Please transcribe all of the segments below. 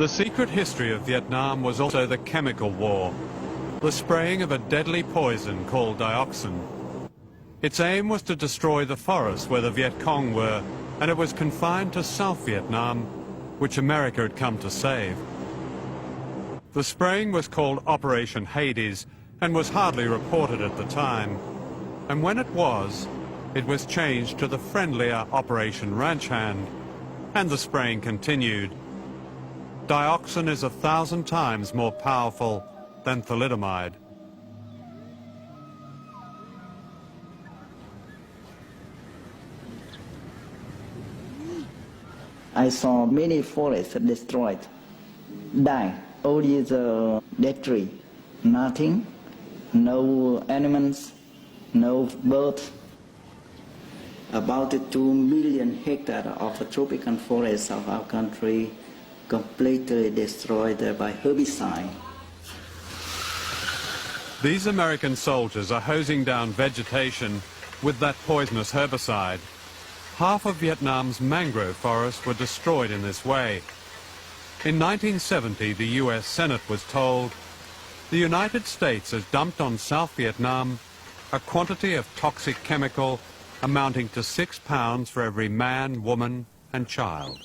The secret history of Vietnam was also the chemical war, the spraying of a deadly poison called dioxin. Its aim was to destroy the forests where the Viet Cong were, and it was confined to South Vietnam, which America had come to save. The spraying was called Operation Hades and was hardly reported at the time. And when it was changed to the friendlier Operation Ranch Hand, and the spraying continued. Dioxin is 1,000 times more powerful than thalidomide. I saw many forests destroyed, die. Only the dead tree, nothing, no animals, no birds. About 2 million hectares of the tropical forests of our country completely destroyed by herbicide. These American soldiers are hosing down vegetation with that poisonous herbicide. Half of Vietnam's mangrove forests were destroyed in this way. In 1970, the US Senate was told, the United States has dumped on South Vietnam a quantity of toxic chemical amounting to 6 pounds for every man, woman and child.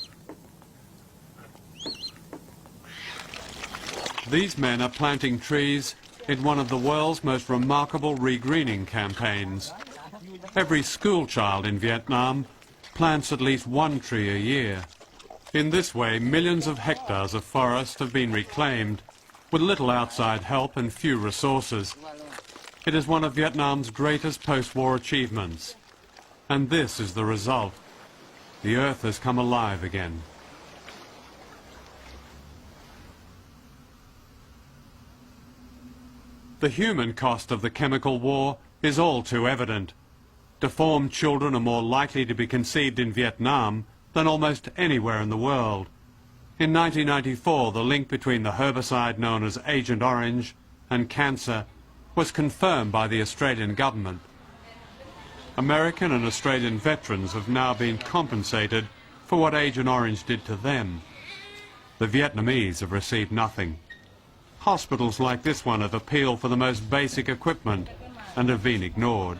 These men are planting trees in one of the world's most remarkable regreening campaigns. Every school child in Vietnam plants at least 1 tree a year. In this way, millions of hectares of forest have been reclaimed, with little outside help and few resources. It is one of Vietnam's greatest post-war achievements. And this is the result. The earth has come alive again. The human cost of the chemical war is all too evident. Deformed children are more likely to be conceived in Vietnam than almost anywhere in the world. In 1994, the link between the herbicide known as Agent Orange and cancer was confirmed by the Australian government. American and Australian veterans have now been compensated for what Agent Orange did to them. The Vietnamese have received nothing. Hospitals like this one have appealed for the most basic equipment and have been ignored.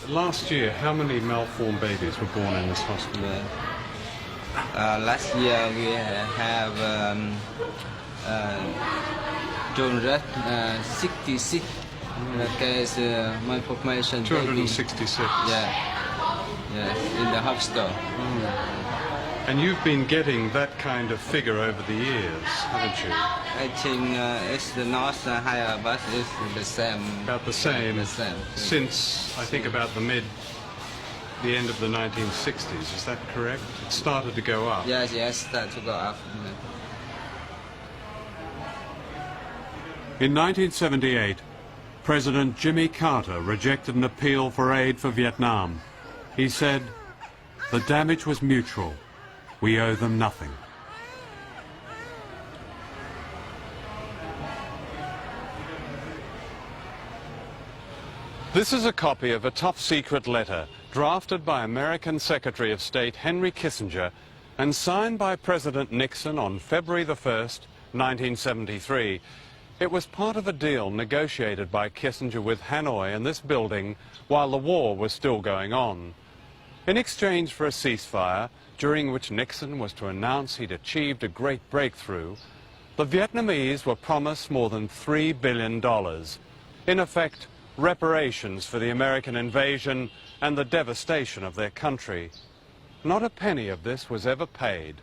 Last year, how many malformed babies were born in this hospital? Last year we have 266 case malformation. 266? Yeah, in the hospital. And you've been getting that kind of figure over the years, haven't you? I think it's not higher, but it's the same. About the same. The same. Since, I think, about the end of the 1960s, is that correct? It started to go up. Yes, started to go up. In 1978, President Jimmy Carter rejected an appeal for aid for Vietnam. He said, the damage was mutual. We owe them nothing. This is a copy of a top-secret letter drafted by American Secretary of State Henry Kissinger and signed by President Nixon on February the 1st, 1973. It was part of a deal negotiated by Kissinger with Hanoi in this building while the war was still going on. In exchange for a ceasefire, during which Nixon was to announce he'd achieved a great breakthrough, the Vietnamese were promised more than $3 billion. In effect, reparations for the American invasion and the devastation of their country. Not a penny of this was ever paid.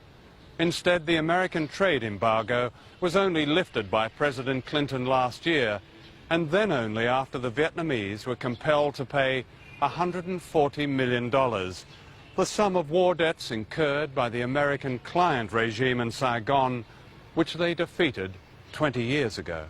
Instead, the American trade embargo was only lifted by President Clinton last year, and then only after the Vietnamese were compelled to pay $140 million, the sum of war debts incurred by the American client regime in Saigon, which they defeated 20 years ago.